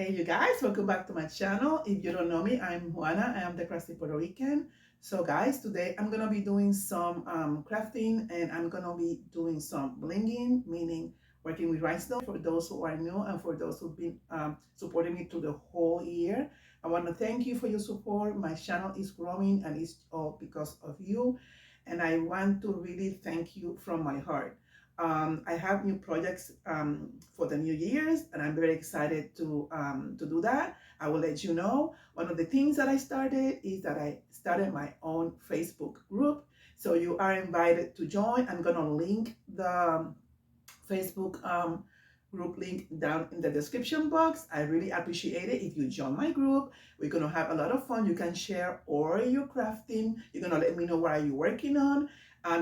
Hey you guys, welcome back to my channel. If you don't know me, I'm Juana. I am the crafty Puerto Rican. So guys, today I'm gonna be doing some crafting, and I'm gonna be doing some blinging, meaning working with rhinestones. For those who are new and for those who've been supporting me through the whole year, I want to thank you for your support. My channel is growing and it's all because of you, and I want to really thank you from my heart. I have new projects for the new years, and I'm very excited to do that. I will let you know. One of the things that I started is that I started my own Facebook group. So you are invited to join. I'm gonna link the Facebook group link down in the description box. I really appreciate it if you join my group. We're gonna have a lot of fun. You can share all your crafting. You're gonna let me know what are you working on.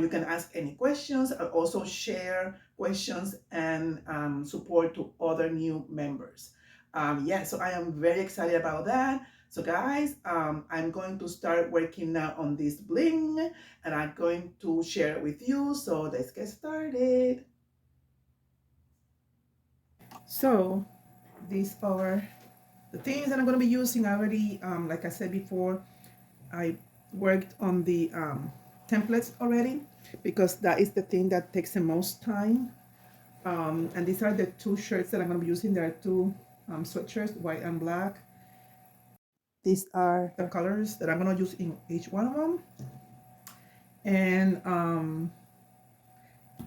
You can ask any questions. I'll also share questions and support to other new members. Yeah, so I am very excited about that. So guys, I'm going to start working now on this bling, and I'm going to share it with you. So let's get started. So these are the things that I'm going to be using. I already, like I said before, I worked on the templates already, because that is the thing that takes the most time. And these are the two shirts that I'm going to be using. There are two sweatshirts, white and black. These are the colors that I'm going to use in each one of them. And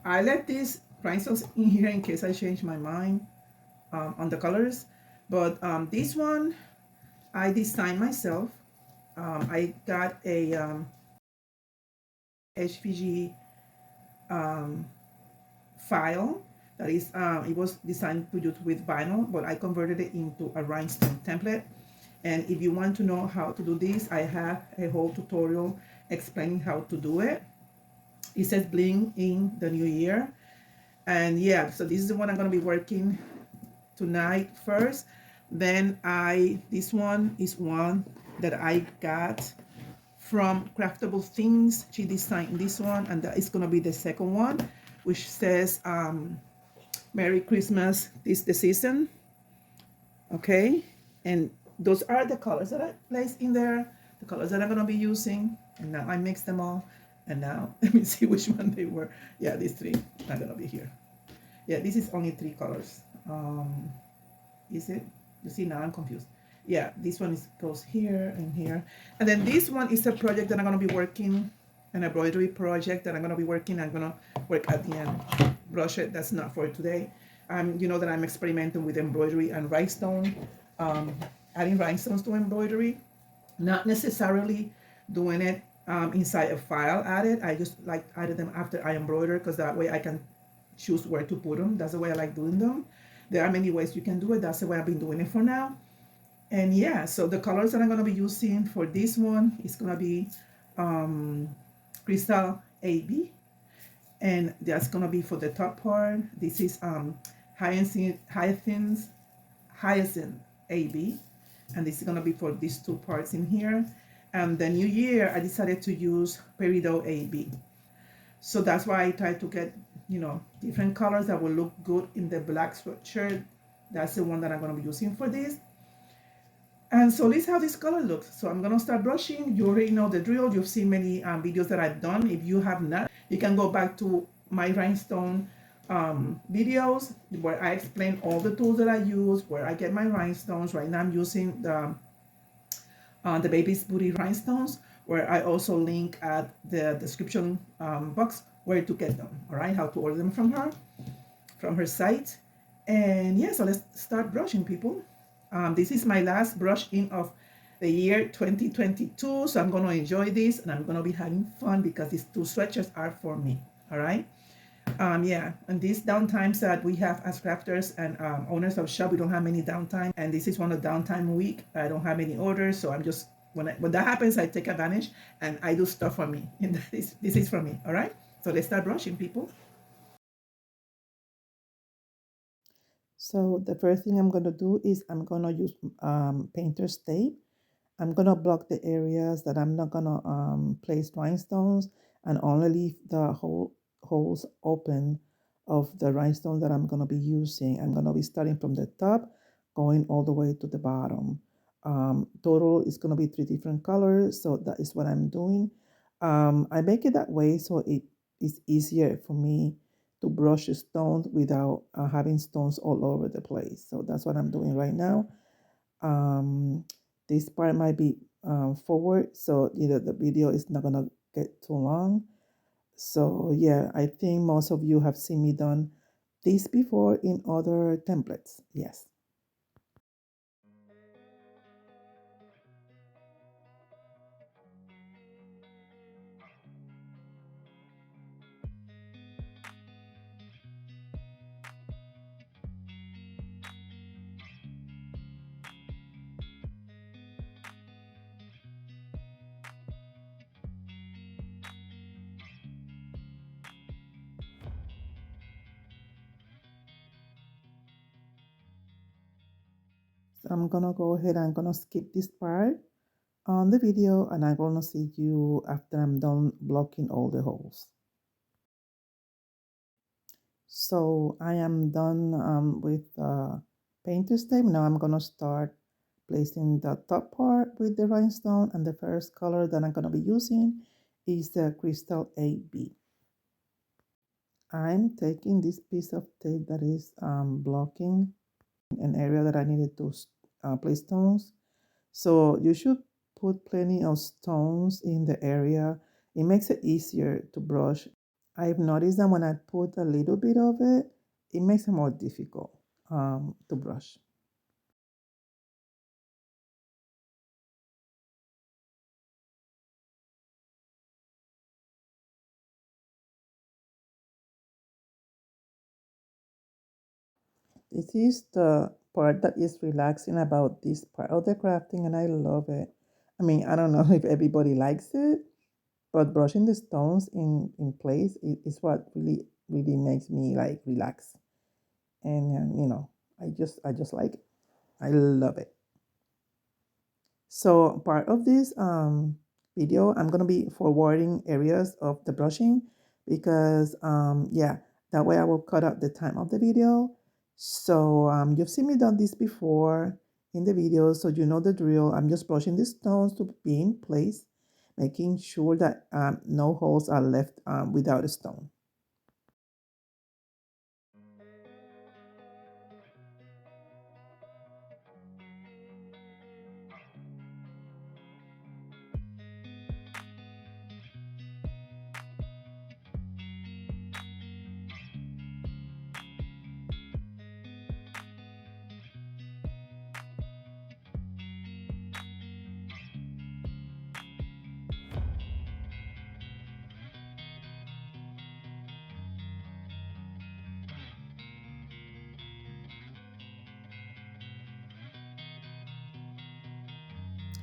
I let these rhinestones in here in case I change my mind on the colors. But this one I designed myself. I got a HVG file that is, it was designed to use with vinyl, but I converted it into a rhinestone template. And if you want to know how to do this, I have a whole tutorial explaining how to do it. It says bling in the new year. And yeah, so this is the one I'm going to be working tonight first. Then this one is one that I got from CraftableThings. She designed this one, and that is going to be the second one, which says Merry Christmas, 'tis the season. Okay, and those are the colors that I placed in there, the colors that I'm going to be using. And now I mix them all, and now let me see which one they were. Yeah, these three are going to be here. Yeah, this is only three colors. Is it? You see, now I'm confused. Yeah, this one goes here and here. And then this one is a project that I'm going to be working, an embroidery project that I'm going to be working. I'm going to work at the end. Brush it. That's not for today. You know that I'm experimenting with embroidery and rhinestone, adding rhinestones to embroidery. Not necessarily doing it inside a file added. I just like added them after I embroider, because that way I can choose where to put them. That's the way I like doing them. There are many ways you can do it. That's the way I've been doing it for now. And yeah, so the colors that I'm going to be using for this one is going to be Crystal AB. And that's going to be for the top part. This is Hyacinth AB. And this is going to be for these two parts in here. And the new year, I decided to use Peridot AB. So that's why I tried to get, different colors that will look good in the black sweatshirt. That's the one that I'm going to be using for this. And so this is how this color looks. So I'm going to start brushing. You already know the drill. You've seen many videos that I've done. If you have not, you can go back to my rhinestone videos where I explain all the tools that I use, where I get my rhinestones. Right now I'm using the Baby's Booty rhinestones, where I also link at the description box where to get them, all right, how to order them from her site. And yeah, so let's start brushing, people. This is my last brush in of the year 2022, so I'm going to enjoy this, and I'm going to be having fun because these two sweatshirts are for me, all right. Yeah, and these downtimes that we have as crafters and owners of shop, we don't have many downtime, and this is one of the downtime week. I don't have any orders, so I'm just, when that happens, I take advantage and I do stuff for me. And this is for me, all right. So let's start brushing, people. So the first thing I'm going to do is I'm going to use painter's tape. I'm going to block the areas that I'm not going to place rhinestones, and only leave the holes open of the rhinestones that I'm going to be using. I'm going to be starting from the top, going all the way to the bottom. Total is going to be 3 different colors, so that is what I'm doing. I make it that way so it is easier for me to brush stones without having stones all over the place. So that's what I'm doing right now. This part might be forward, so the video is not gonna get too long. So yeah, I think most of you have seen me done this before in other templates. Yes. So I'm gonna go ahead and I'm gonna skip this part on the video, and I'm gonna see you after I'm done blocking all the holes. So I am done with painter's tape. Now I'm gonna start placing the top part with the rhinestone, and the first color that I'm gonna be using is the Crystal 8B. I'm taking this piece of tape that is blocking an area that I needed to place stones. So you should put plenty of stones in the area. It makes it easier to brush. I've noticed that when I put a little bit of it, it makes it more difficult to brush. This is the part that is relaxing about this part of the crafting, and I love it. I mean, I don't know if everybody likes it, but brushing the stones in place is what really makes me like relax. And I just like it. I love it. So part of this video, I'm gonna be forwarding areas of the brushing because yeah, that way I will cut out the time of the video. So you've seen me done this before in the video, so you know the drill. I'm just brushing the stones to be in place, making sure that no holes are left without a stone.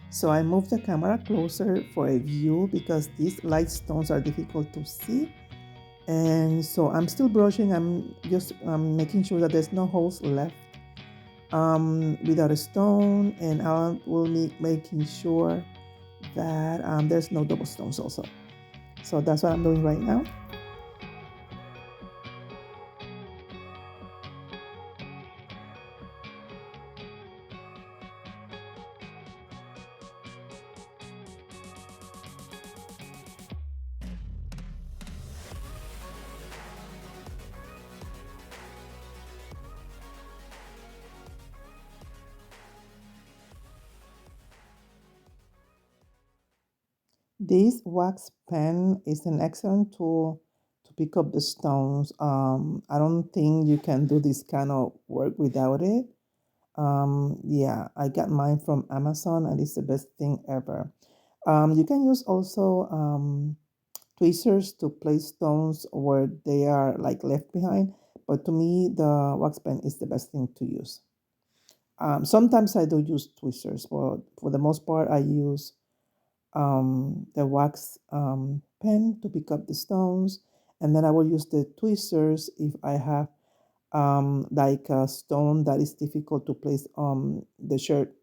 So I moved the camera closer for a view because these light stones are difficult to see. And so I'm still brushing. I'm just making sure that there's no holes left without a stone. And I will be making sure that there's no double stones also. So that's what I'm doing right now. This wax pen is an excellent tool to pick up the stones. I don't think you can do this kind of work without it. Yeah, I got mine from Amazon and it's the best thing ever. You can use also tweezers to place stones where they are like left behind, but to me, the wax pen is the best thing to use. Sometimes I do use tweezers, but for the most part, I use the wax pen to pick up the stones, and then I will use the tweezers if I have like a stone that is difficult to place on the shirt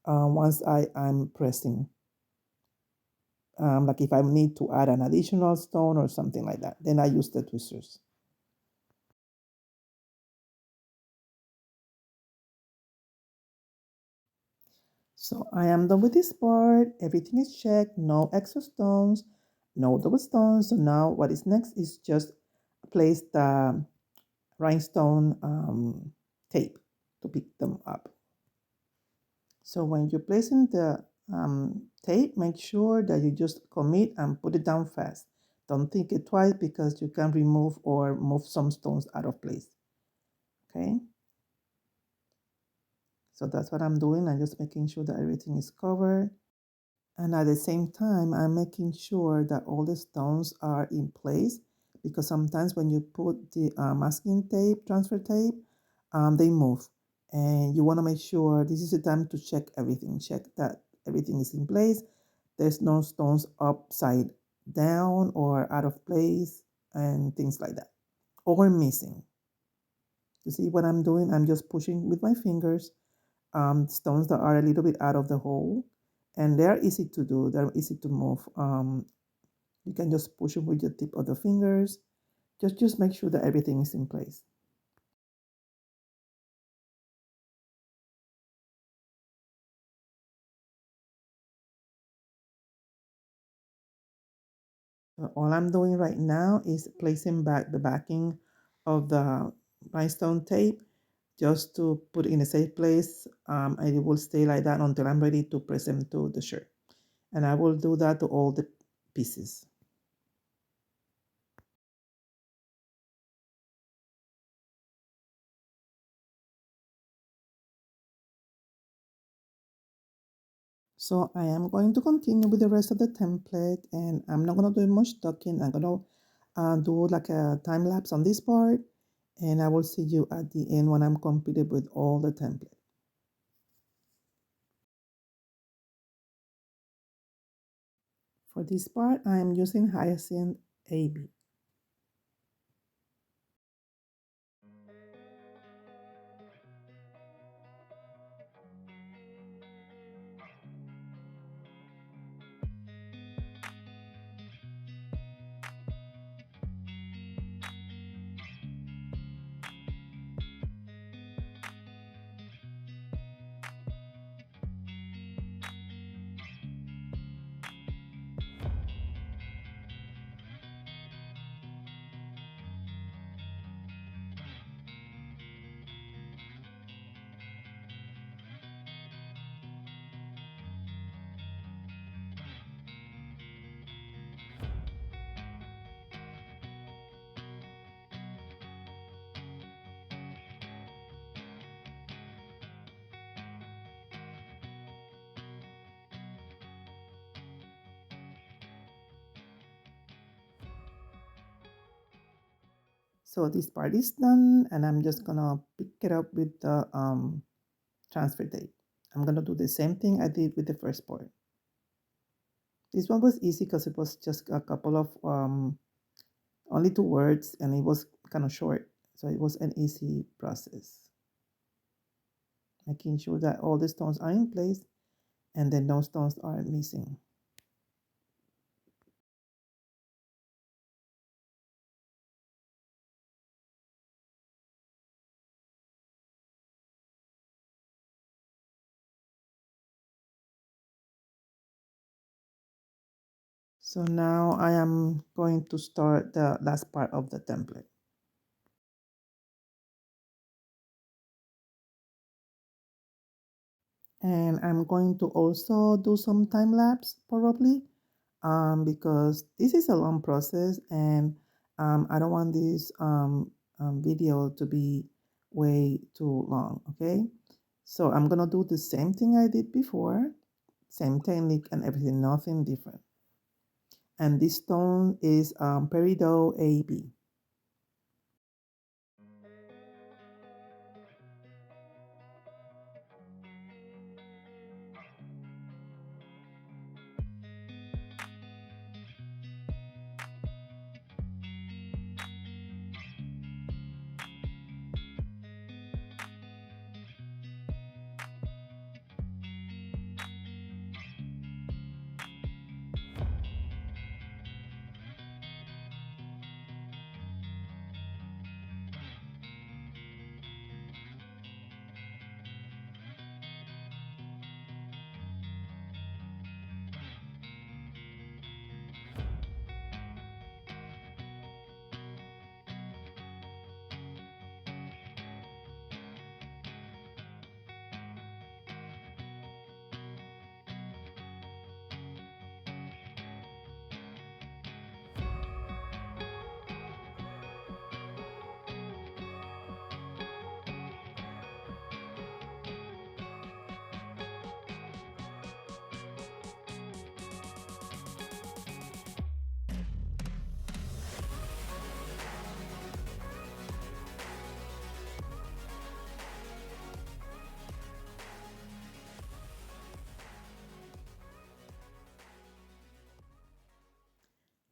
once I'm pressing. Like if I need to add an additional stone or something like that, then I use the tweezers. So I am done with this part. Everything is checked. No extra stones, no double stones. So now what is next is just place the rhinestone tape to pick them up. So when you're placing the tape, make sure that you just commit and put it down fast. Don't think it twice because you can remove or move some stones out of place. Okay. So that's what I'm doing. I'm just making sure that everything is covered. And at the same time, I'm making sure that all the stones are in place because sometimes when you put the masking tape, transfer tape, they move. And you want to make sure this is the time to check everything. Check that everything is in place. There's no stones upside down or out of place and things like that. Or missing. You see what I'm doing? I'm just pushing with my fingers stones that are a little bit out of the hole, and they're easy to do. They're easy to move. You can just push them with the tip of the fingers. Just make sure that everything is in place. All I'm doing right now is placing back the backing of the rhinestone tape just to put it in a safe place. And it will stay like that until I'm ready to press them to the shirt. And I will do that to all the pieces. So I am going to continue with the rest of the template, and I'm not going to do much talking. I'm going to do like a time lapse on this part, and I will see you at the end when I'm completed with all the template. For this part, I am using Hyacinth AB. So this part is done, and I'm just gonna pick it up with the transfer tape. I'm gonna do the same thing I did with the first part. This one was easy because it was just a couple of only 2 words, and it was kind of short, so it was an easy process. Making sure that all the stones are in place and then no stones are missing. So now I am going to start the last part of the template. And I'm going to also do some time lapse probably because this is a long process, and I don't want this video to be way too long, okay? So I'm gonna do the same thing I did before, same technique and everything, nothing different. And this stone is Peridot AB.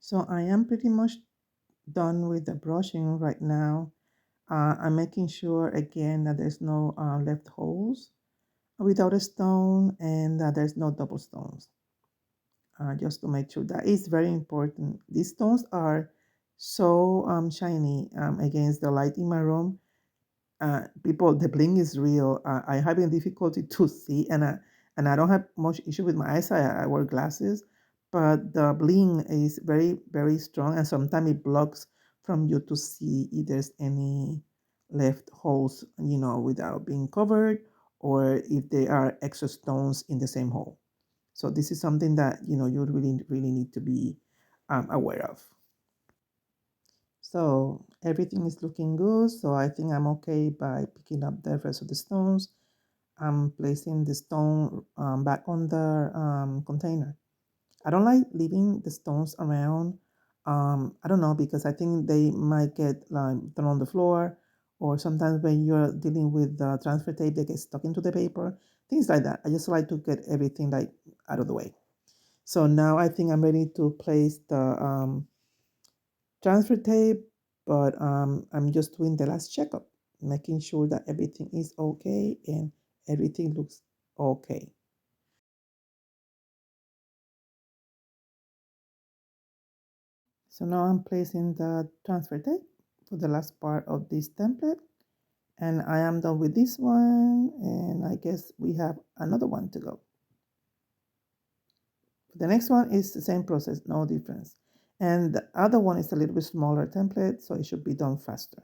So I am pretty much done with the brushing right now. I'm making sure again that there's no left holes without a stone and that there's no double stones. Just to make sure that is very important. These stones are so shiny against the light in my room. People, the bling is real. I having difficulty to see, and I don't have much issue with my eyesight. I wear glasses, but the bling is very very strong, and sometimes it blocks from you to see if there's any left holes, without being covered, or if there are extra stones in the same hole. So this is something that you really really need to be aware of. So everything is looking good. So I think I'm okay by picking up the rest of the stones. I'm placing the stone back on the container. I don't like leaving the stones around. I don't know because I think they might get like thrown on the floor, or sometimes when you're dealing with the transfer tape, they get stuck into the paper. Things like that. I just like to get everything like out of the way. So now I think I'm ready to place the transfer tape, but I'm just doing the last checkup, making sure that everything is okay and everything looks okay. So now I'm placing the transfer tape for the last part of this template, and I am done with this one, and I guess we have another one to go. The next one is the same process, no difference. And the other one is a little bit smaller template, so it should be done faster.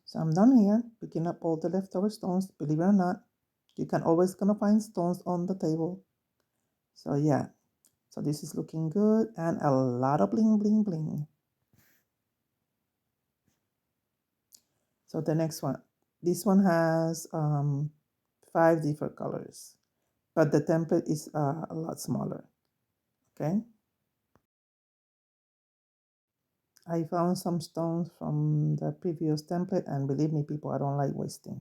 So I'm done here, picking up all the leftover stones. Believe it or not, you can always gonna find stones on the table. So yeah, so this is looking good and a lot of bling bling bling. So the next one, this one has 5 different colors, but the template is a lot smaller. Okay, I found some stones from the previous template, and believe me, people, I don't like wasting.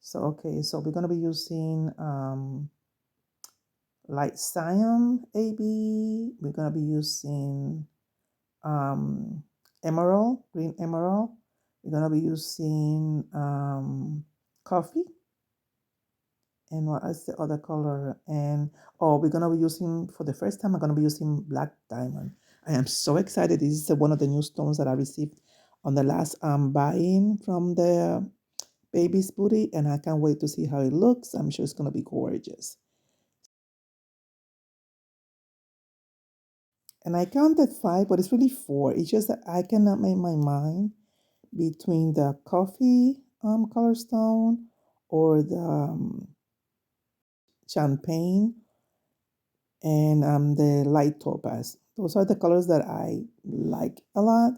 So okay, so we're gonna be using light cyan AB. We're gonna be using emerald, green emerald. We're gonna be using coffee. And what is the other color? And oh, we're gonna be using, for the first time, I'm gonna be using black diamond. I am so excited. This is one of the new stones that I received on the last buy-in from the baby's booty, and I can't wait to see how it looks. I'm sure it's gonna be gorgeous. And I counted 5, but it's really 4. It's just that I cannot make my mind between the coffee color stone or the champagne and the light topaz. Those are the colors that I like a lot.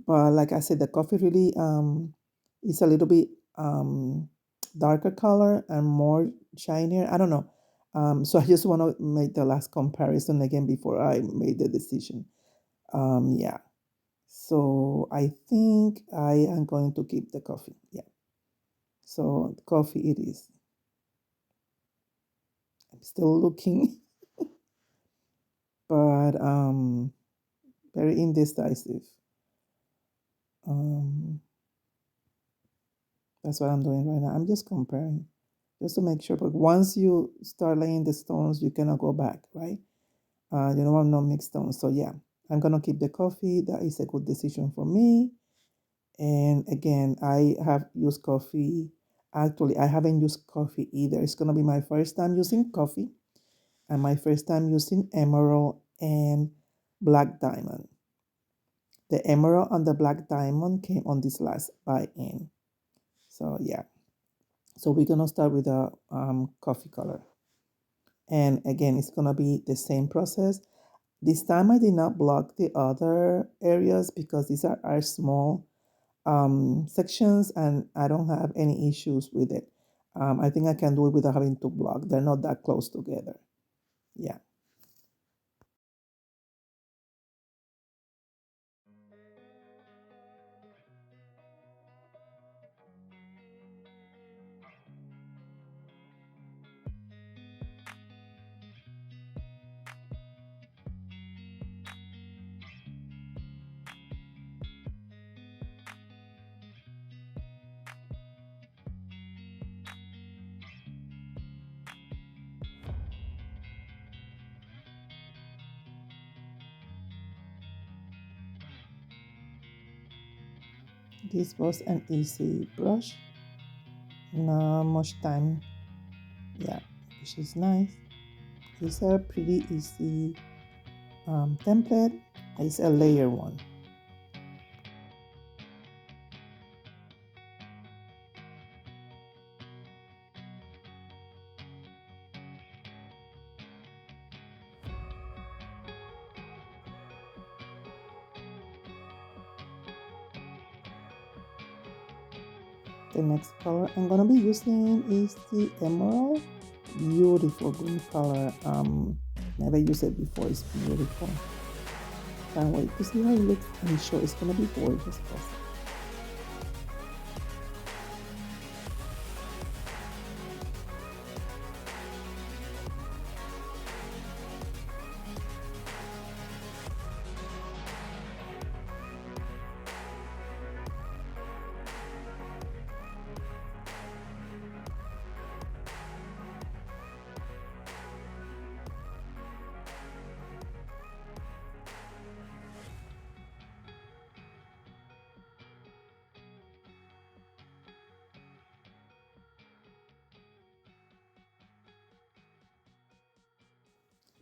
But like I said, the coffee really is a little bit darker color and more shinier. I don't know. So I just want to make the last comparison again before I made the decision. Yeah. So I think I am going to keep the coffee. Yeah. So coffee it is. I'm still looking, but very indecisive. Um, that's what I'm doing right now. I'm just comparing, just to make sure. But once you start laying the stones, you cannot go back, right? You know I'm not mixed stones, so yeah, I'm gonna keep the coffee. That is a good decision for me. And again, I have used coffee. Actually, I haven't used coffee either. It's gonna be my first time using coffee and my first time using emerald and black diamond. The emerald and the black diamond came on this last buy-in. So yeah. So we're gonna start with the coffee color. And again, it's gonna be the same process. This time I did not block the other areas because these are small sections and I don't have any issues with it. I think I can do it without having to block. They're not that close together. Yeah. This was an easy brush, not much time, yeah, which is nice. It's a pretty easy template. It's a layer one. The next color I'm gonna be using is the emerald. Beautiful green color. Never used it before. It's beautiful. Can't wait to see how it looks. I'm sure it's gonna be gorgeous also.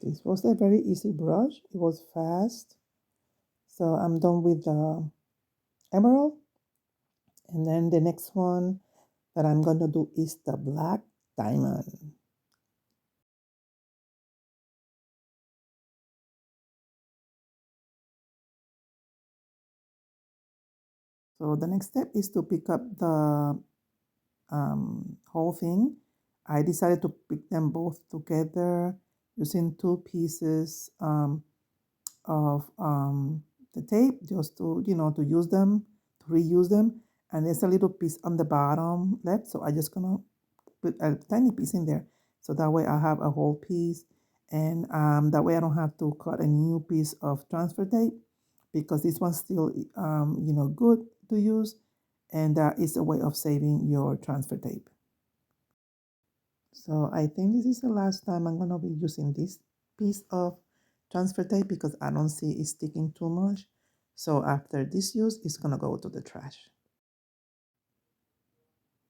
This was a very easy brush. It was fast. So I'm done with the emerald. And then the next one that I'm gonna do is the black diamond. So the next step is to pick up the whole thing. I decided to pick them both together using two pieces of the tape, just to, to use them, to reuse them. And there's a little piece on the bottom left, so I'm just gonna put a tiny piece in there, so that way I have a whole piece, and that way I don't have to cut a new piece of transfer tape, because this one's still good to use, and that is a way of saving your transfer tape. So I think this is the last time I'm gonna be using this piece of transfer tape, because I don't see it sticking too much. So after this use, it's gonna go to the trash.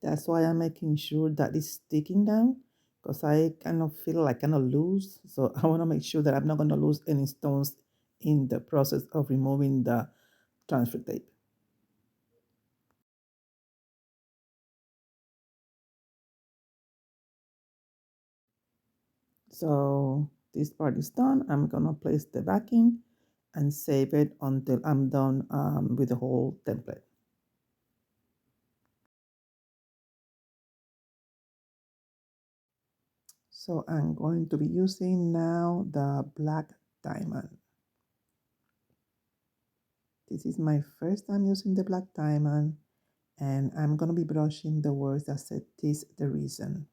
That's why I'm making sure that it's sticking down, because I kind of feel like kind of loose. So I want to make sure that I'm not going to lose any stones in the process of removing the transfer tape. So this part is done. I'm going to place the backing and save it until I'm done with the whole template. So I'm going to be using now the black diamond. This is my first time using the black diamond, and I'm going to be brushing the words that said "'tis the reason."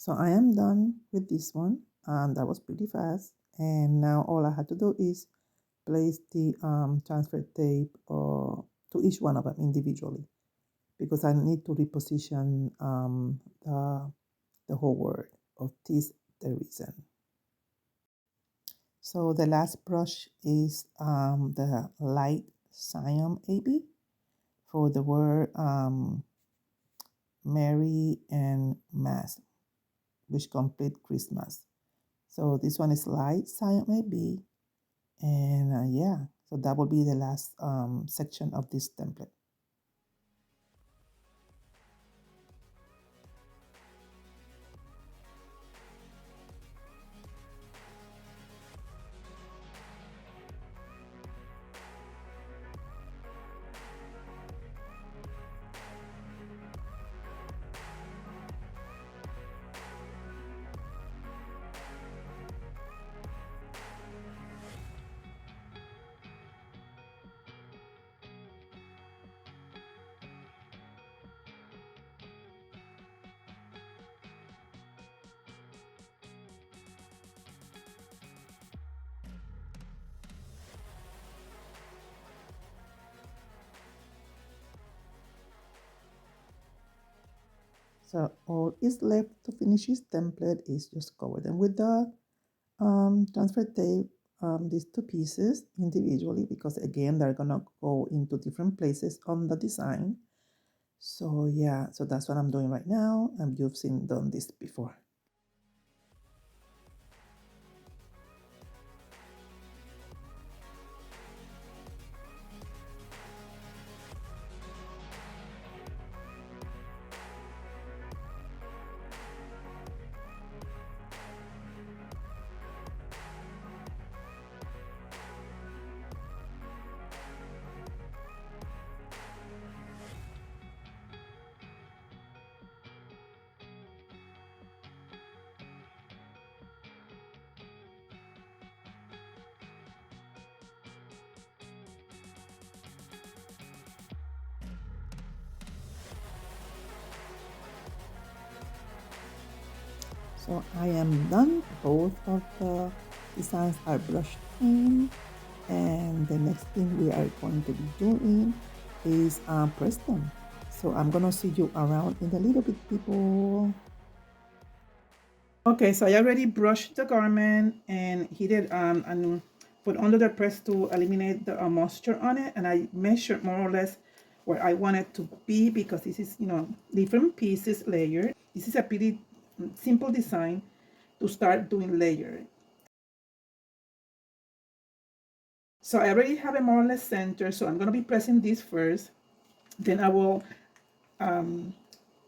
So I am done with this one, and that was pretty fast. And now all I had to do is place the transfer tape to each one of them individually, because I need to reposition the whole word of "'tis the reason." So the last brush is the light cyan AB for the word Merry and Mass, which complete Christmas. So this one is light cyan AB, and yeah, so that will be the last section of this template. So all is left to finish this template is just cover them with the transfer tape, these two pieces individually, because again they're gonna go into different places on the design. So yeah, so that's what I'm doing right now, and you've seen done this before. So I am done. Both of the designs are brushed in, and the next thing we are going to be doing is press them. So I'm gonna see you around in a little bit, people. Okay, so I already brushed the garment and heated and put under the press to eliminate the moisture on it, and I measured more or less where I want it to be, because this is, you know, different pieces layered. This is a pretty simple design to start doing layered. So I already have it more or less centered, so I'm going to be pressing this first. Then I will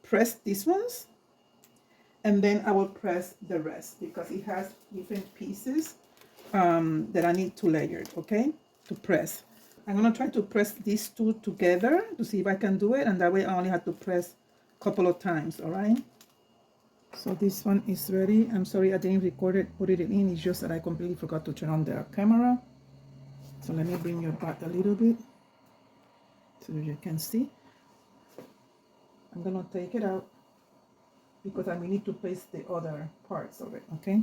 press these ones, and then I will press the rest, because it has different pieces that I need to layer, okay, to press. I'm going to try to press these two together to see if I can do it, and that way I only have to press a couple of times, all right? So this one is ready. I'm sorry I didn't record it, put it in. It's just that I completely forgot to turn on the camera. So let me bring you back a little bit so you can see. I'm gonna take it out because I may need to place the other parts of it, okay?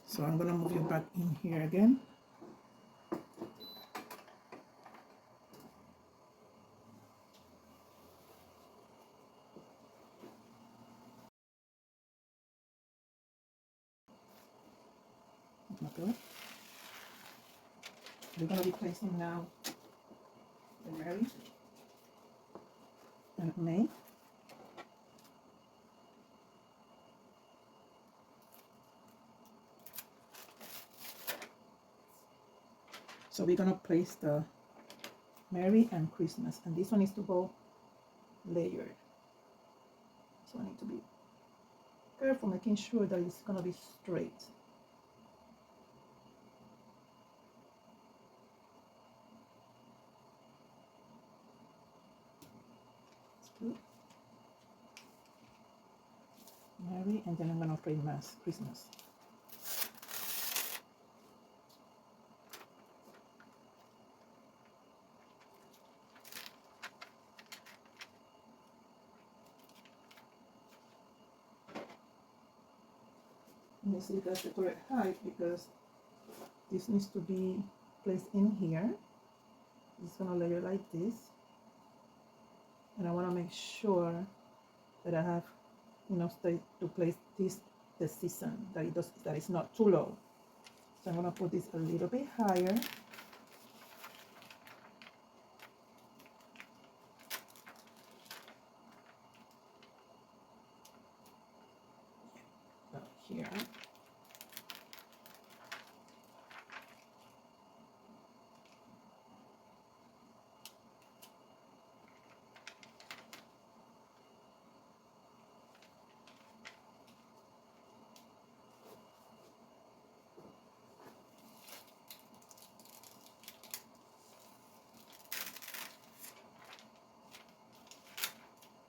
So I'm gonna move you back in here again. Okay. We're gonna be placing now the Mary and May. So we're gonna place the Merry and Christmas, and this one needs to go layered. So I need to be careful making sure that it's gonna be straight. That's good. Merry, and then I'm gonna play Mass Christmas. Let me see if that's the correct height, because this needs to be placed in here. It's gonna layer like this, and I want to make sure that I have enough space to place the season, that it's not too low. So I'm gonna put this a little bit higher. About here.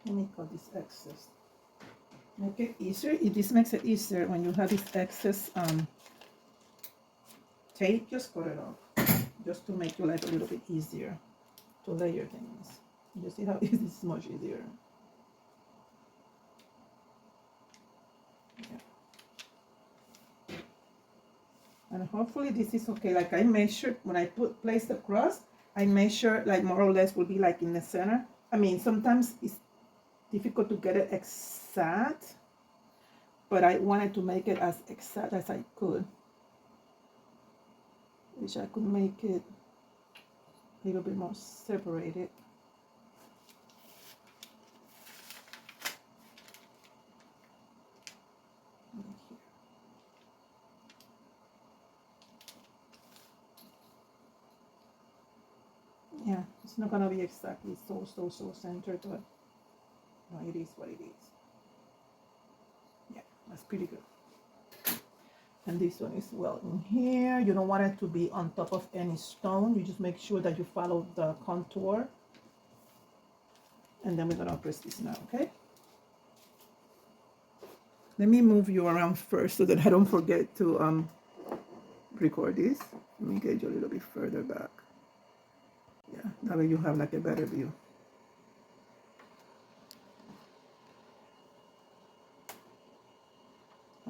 Let me cut this excess. Make it easier. This makes it easier when you have this excess tape. Just cut it off, just to make your life a little bit easier to layer things. You see how this is much easier. Yeah. And hopefully this is okay. Like I measured when I place the cross, I measure like more or less will be like in the center. I mean, sometimes it's difficult to get it exact, but I wanted to make it as exact as I could. Wish I could make it a little bit more separated. Yeah, it's not gonna be exactly so centered, but no, it is what it is. Yeah, that's pretty good. And this one is well in here. You don't want it to be on top of any stone. You just make sure that you follow the contour. And then we're gonna press this now, okay? Let me move you around first so that I don't forget to record this. Let me get you a little bit further back. Yeah, that way you have like a better view.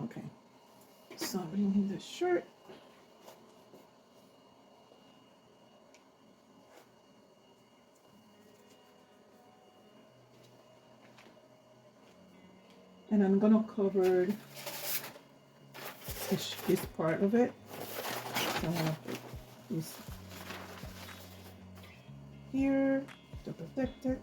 Okay, so bringing the shirt. And I'm gonna cover this part of it. So I'm gonna put this here to protect it.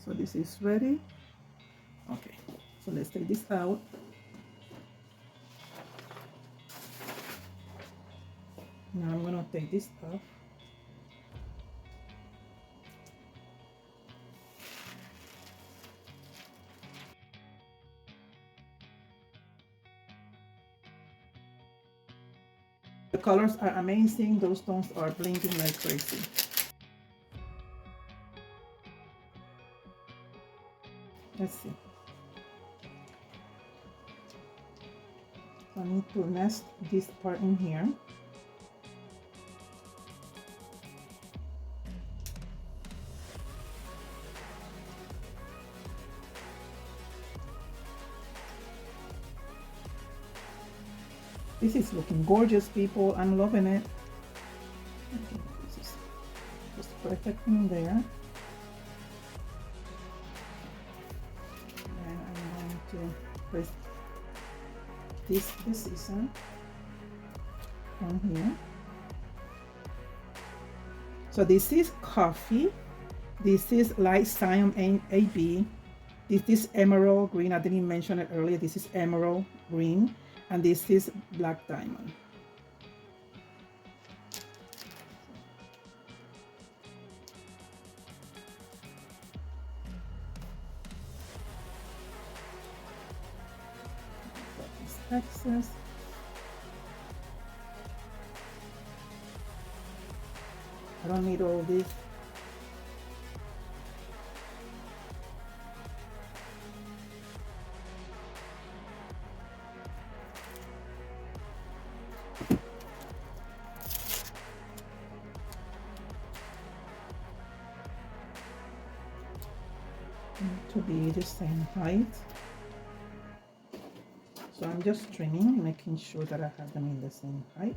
So this is ready. Okay, so let's take this out. Now I'm gonna take this off. The colors are amazing. Those stones are blinking like crazy. Let's see. So I need to nest this part in here. This is looking gorgeous, people. I'm loving it. Okay, this is just perfect in there. And I'm going to press this precision on here. So this is coffee. This is light cyan AB. This is emerald green. I didn't mention it earlier. This is emerald green. And this is black diamond. Excess. I don't need all this. To be the same height. So I'm just trimming, making sure that I have them in the same height.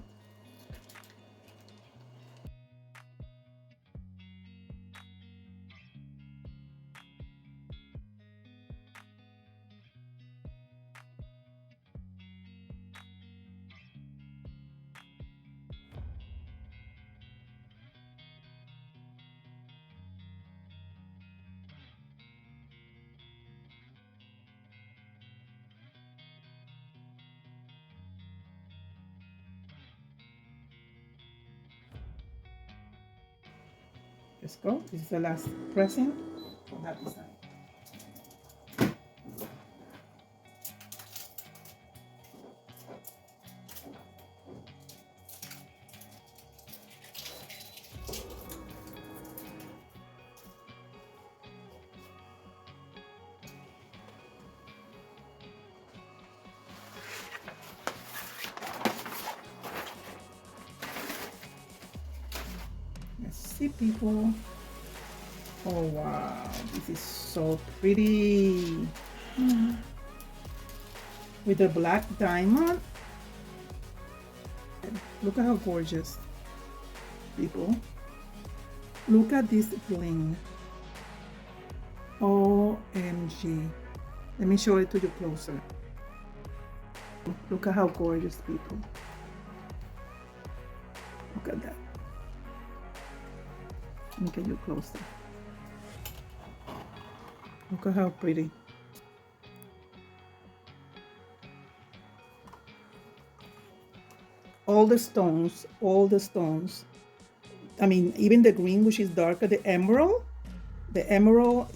Let's go. This is the last pressing on that design. Let's see, people. Oh wow, this is so pretty. With the black diamond. Look at how gorgeous, people. Look at this bling. OMG. Let me show it to you closer. Look at how gorgeous, people. Look at that. Let me get you closer. Look at how pretty. All the stones, all the stones. I mean, even the green, which is darker, the emerald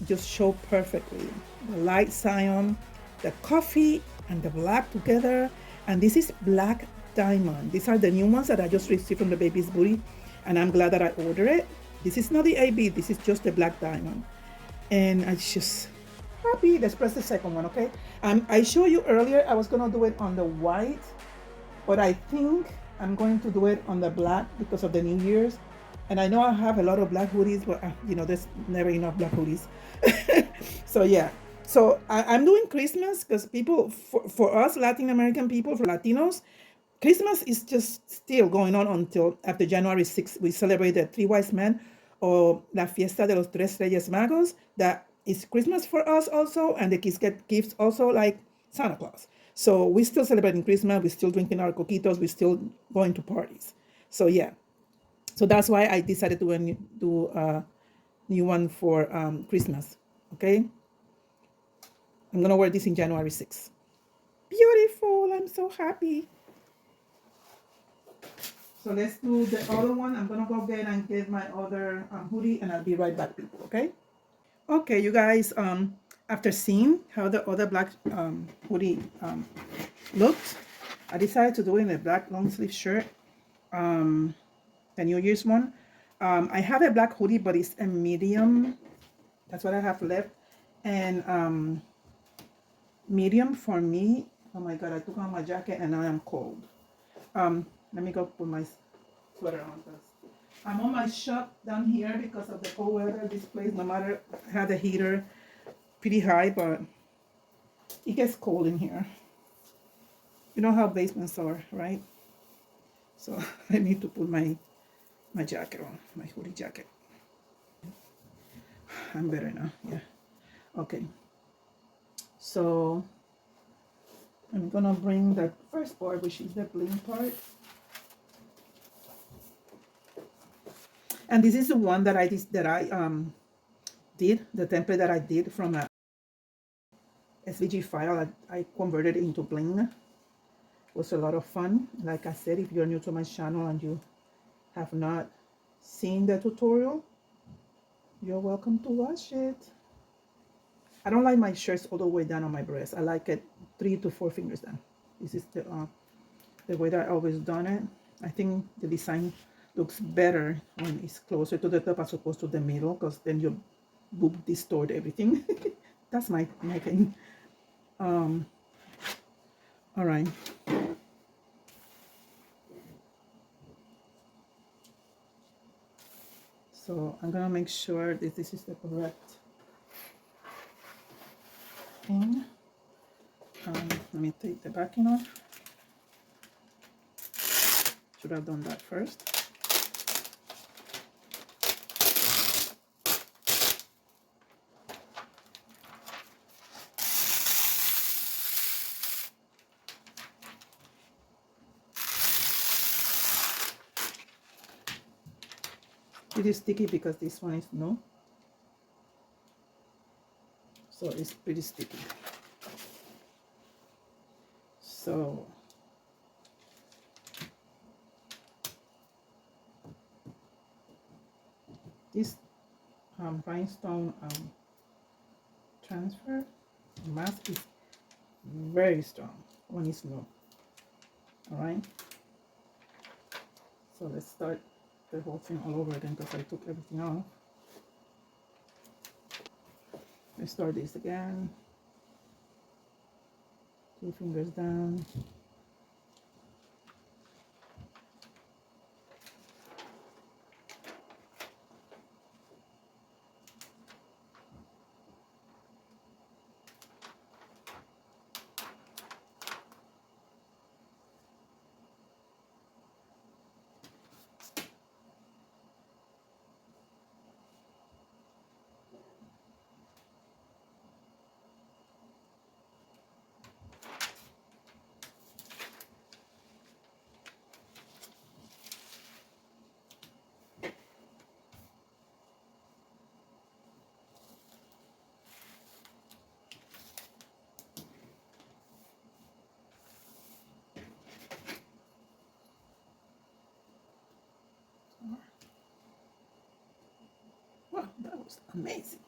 just show perfectly. The light cyan, the coffee, and the black together. And this is black diamond. These are the new ones that I just received from the baby's booty, and I'm glad that I ordered it. This is not the AB, this is just the black diamond. And I just happy. Let's press the second one, okay? I showed you earlier I was gonna do it on the white, but I think I'm going to do it on the black because of the New Year's. And I know I have a lot of black hoodies, but you know, there's never enough black hoodies. So yeah, so I'm doing Christmas because people, for us Latin American people, for Latinos, Christmas is just still going on until after January 6th. We celebrate the Three Wise Men, or La Fiesta de los Tres Reyes Magos. That is Christmas for us also, and the kids get gifts also like Santa Claus. So we're still celebrating Christmas. We're still drinking our coquitos. We're still going to parties. So yeah. So that's why I decided to do a new one for Christmas, okay? I'm gonna wear this in January 6th. Beautiful, I'm so happy. So let's do the other one. I'm gonna go get and get my other hoodie, and I'll be right back, people, okay? Okay, you guys, after seeing how the other black hoodie looked, I decided to do it in a black long sleeve shirt. The New Year's one. I have a black hoodie, but it's a medium. That's what I have left. And medium for me. Oh my God, I took on my jacket and now I'm cold. Let me go put my sweater on first. I'm on my shop down here because of the cold weather. This place, no matter, I have the heater pretty high, but it gets cold in here. You know how basements are, right? So I need to put my jacket on, my hoodie jacket. I'm better now, yeah. Okay. So I'm gonna bring the first part, which is the bling part. And this is the one that I did, the template that I did from a SVG file. I converted it into bling. It was a lot of fun. Like I said, if you're new to my channel and you have not seen the tutorial, you're welcome to watch it. I don't like my shirts all the way down on my breast. I like it 3 to 4 fingers down. This is the way that I always done it. I think the design looks better when it's closer to the top as opposed to the middle, because then your boob distort everything. That's my thing. All right. So I'm gonna make sure that this is the correct thing. Let me take the backing off. Should have done that first. It is sticky because this one is new, so it's pretty sticky. So this rhinestone transfer mask is very strong when it's new. All right, so let's start the whole thing all over again because I took everything off. Let's start this again. 2 fingers down. looks amazing.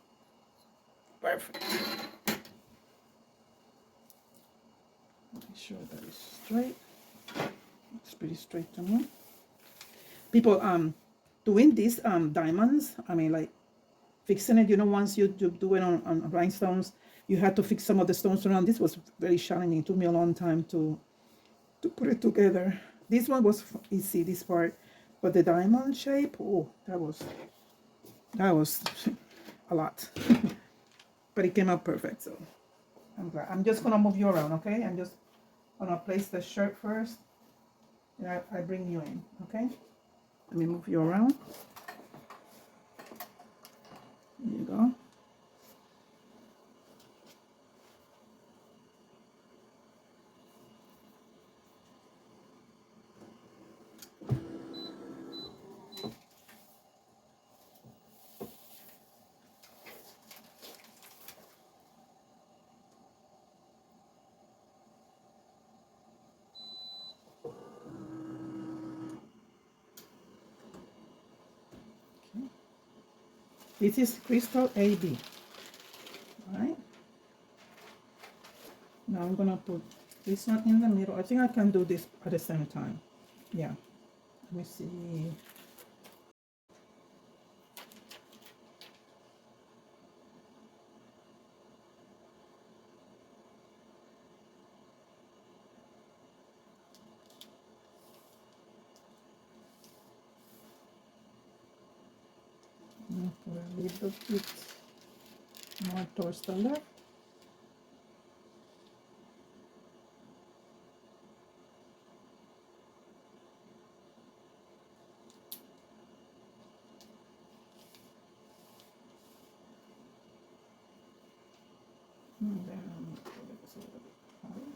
Perfect. Make sure that it's straight. It's pretty straight to me. People doing these diamonds, I mean, like fixing it, you know, once you do it on rhinestones, you had to fix some of the stones around. This was very challenging. It took me a long time to put it together. This one was easy, this part, but the diamond shape, oh, that was a lot. But it came out perfect, so I'm glad. I'm just gonna move you around, okay? I'm just gonna place the shirt first, and I bring you in, okay? Let me move you around. There you go. This is Crystal AB. All right. Now I'm gonna put this one in the middle. I think I can do this at the same time. Yeah. Let me see. Put a little bit more towards the left. And then put it a little bit higher.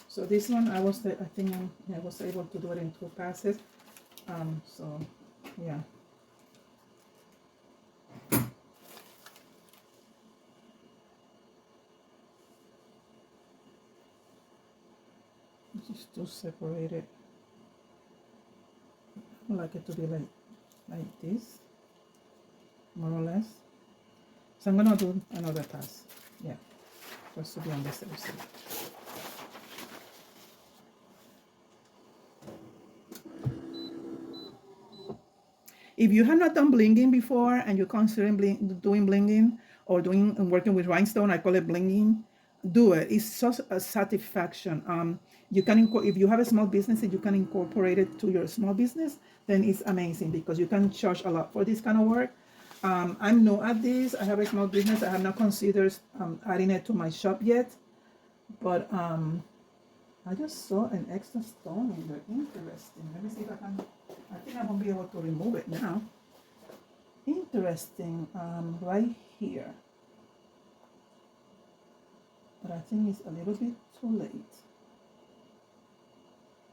So this one, I think I was able to do it in 2 passes. So yeah. Just to separate it. I like it to be like this, more or less. So I'm gonna do another pass. Yeah, just to be on the safe side. If you have not done blinging before and you're considering doing blinging or working with rhinestone, I call it blinging, do it. It's such a satisfaction. You can if you have a small business and you can incorporate it to your small business, then it's amazing because you can charge a lot for this kind of work. I'm new at this. I have a small business. I have not considered adding it to my shop yet, but I just saw an extra stone in there. Interesting. Let me see if I can. I think I won't be able to remove it now. Interesting. Right here. But I think it's a little bit too late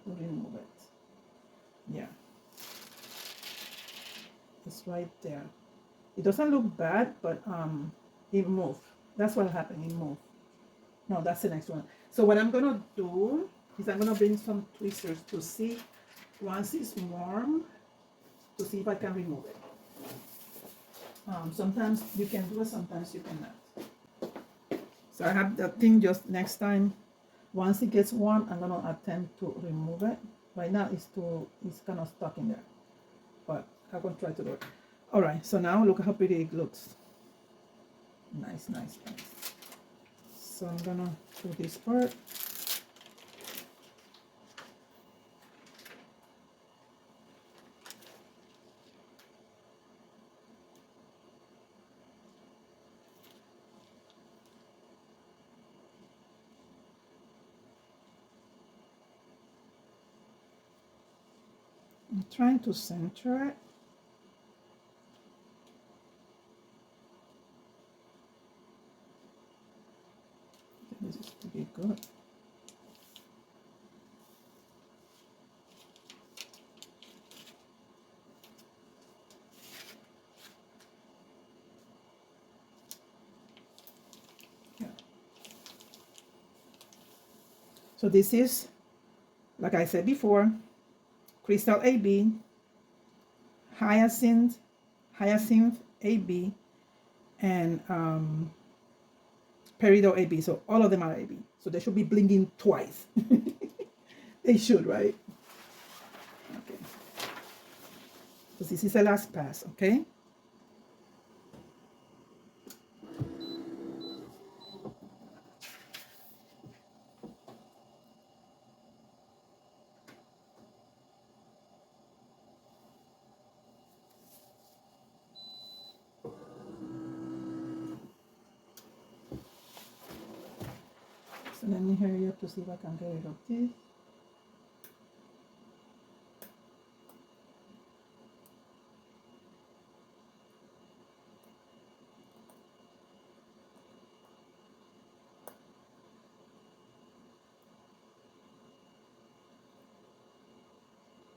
to remove it. Yeah. It's right there. It doesn't look bad, but it moved. That's what happened. It moved. No, that's the next one. So what I'm gonna do is I'm gonna bring some tweezers to see once it's warm to see if I can remove it. Sometimes you can do it, sometimes you cannot. So I have that thing just next time. Once it gets warm, I'm gonna attempt to remove it. Right now it's kind of stuck in there, but I'm gonna try to do it. All right, so now look how pretty it looks. Nice, nice, nice. So I'm gonna do this part. I'm trying to center it. This is pretty good. Yeah. So this is, like I said before, Crystal AB hyacinth, AB, and peridot AB. So all of them are AB. So they should be blinging twice. They should, right? Okay. So this is the last pass, okay? So let me hurry up to see if I can get rid of this.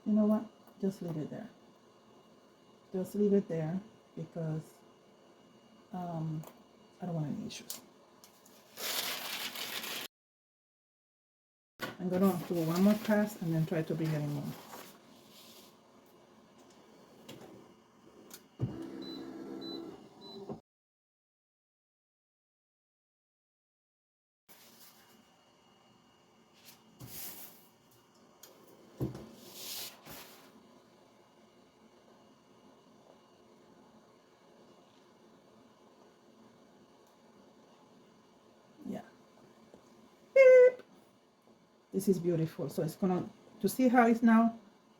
You know what? Just leave it there. Just leave it there because I don't want any issues. I'm gonna do one more pass and then try to bring any more. Yeah. Beep. This is beautiful. So it's gonna, to see how it's now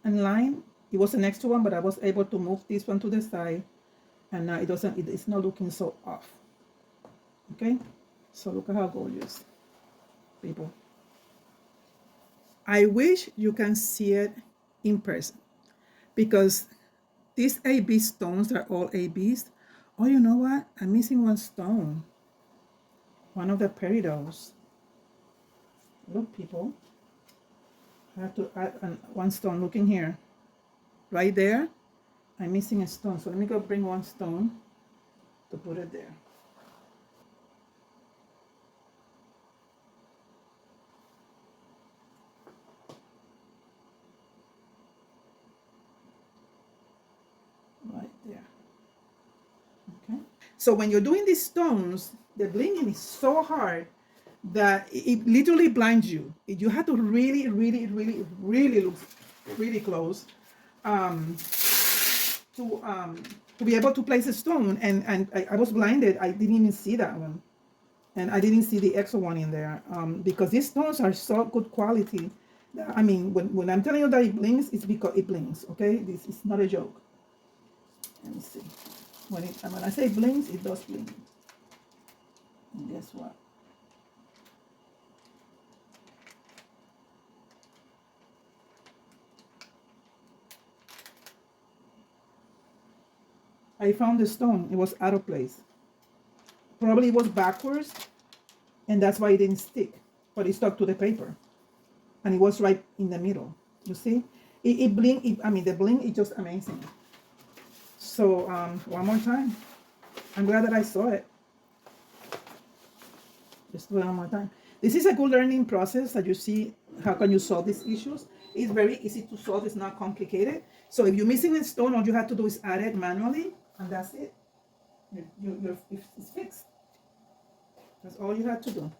in line. It was the next one, but I was able to move this one to the side, and now it's not looking so off. Okay, so look at how gorgeous, people. I wish you can see it in person because these AB stones are all ABs. Oh, you know what? I'm missing one stone. One of the peridots. Look, people. I have to add one stone. Looking here. Right there. I'm missing a stone. So let me go bring one stone to put it there. Right there. Okay. So when you're doing these stones, the blinging is so hard that it literally blinds you. You have to really, really, really, really look really close to be able to place a stone. And I was blinded. I didn't even see that one, and I didn't see the extra one in there because these stones are so good quality. I mean, when I'm telling you that it blinks, it's because it blinks. Okay, this is not a joke. Let me see. When I say blinks, it does blink. And guess what? I found the stone. It was out of place. Probably it was backwards, and that's why it didn't stick. But it stuck to the paper, and it was right in the middle. You see, it blink. I mean, the blink is just amazing. So one more time. I'm glad that I saw it. Just do it one more time. This is a good learning process that you see how can you solve these issues. It's very easy to solve. It's not complicated. So if you're missing a stone, all you have to do is add it manually, and that's it. It's fixed. That's all you have to do.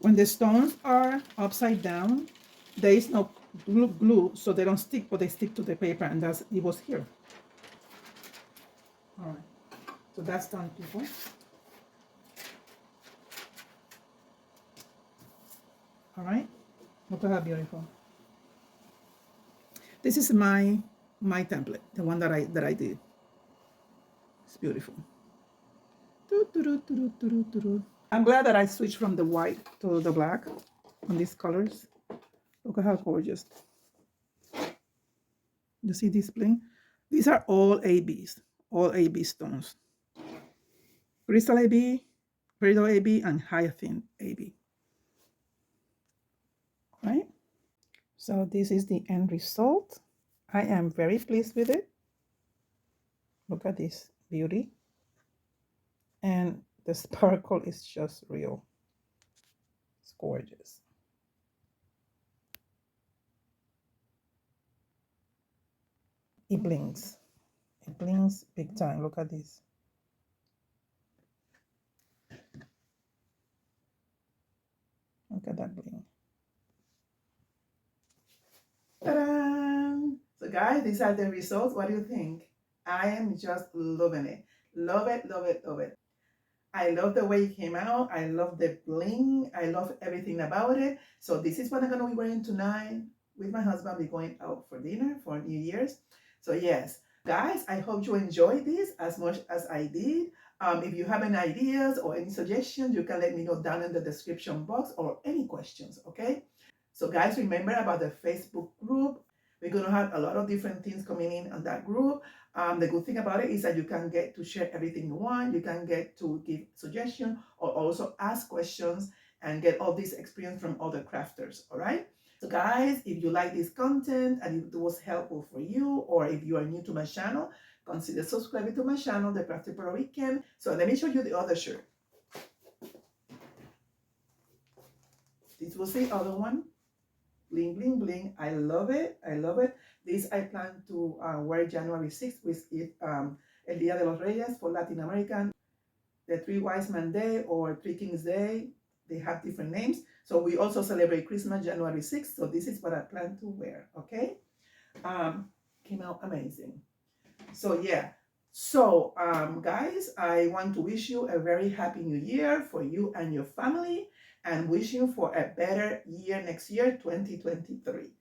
When the stones are upside down, there is no glue, so they don't stick, but they stick to the paper, and it was here. All right, so that's done, people. All right, look at how beautiful. This is my template, the one that I did. It's beautiful. I'm glad that I switched from the white to the black on these colors. Look at how gorgeous. You see this bling? These are all ABs, all AB stones. Crystal AB, peridot AB, and hyacinth AB. Right? So this is the end result. I am very pleased with it. Look at this beauty. And The sparkle is just real. It's gorgeous. It blinks. It blinks big time. Look at this. Look at that bling. Ta-da! So guys, these are the results. What do you think? I am just loving it. Love it, love it, love it. I love the way it came out. I love the bling. I love everything about it. So this is what I'm going to be wearing tonight with my husband. We're going out for dinner for New Year's. So yes, guys, I hope you enjoyed this as much as I did. If you have any ideas or any suggestions, you can let me know down in the description box or any questions, okay? So guys, remember about the Facebook group. We're going to have a lot of different things coming in on that group. The good thing about it is that you can get to share everything you want. You can get to give suggestions or also ask questions and get all this experience from other crafters, all right? So guys, if you like this content and if it was helpful for you, or if you are new to my channel, consider subscribing to my channel, The Crafty Puerto Rican. So let me show you the other shirt. This was the other one. Bling, bling, bling. I love it. I love it. This I plan to wear January 6th, with it, El Día de los Reyes for Latin American, the Three Wise Men Day or Three Kings Day. They have different names. So we also celebrate Christmas January 6th. So this is what I plan to wear. Okay. Came out amazing. So yeah. So guys, I want to wish you a very happy new year for you and your family, and wish you for a better year next year, 2023.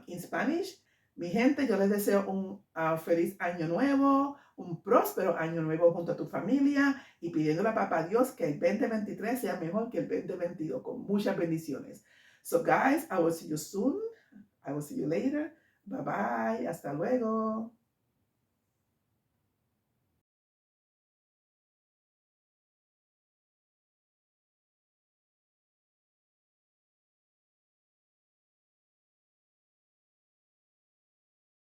In Spanish, mi gente, yo les deseo un feliz año nuevo, un próspero año nuevo junto a tu familia, y pidiéndole a papá Dios que el 2023 sea mejor que el 2022, con muchas bendiciones. So guys, I will see you soon. I will see you later. Bye bye. Hasta luego.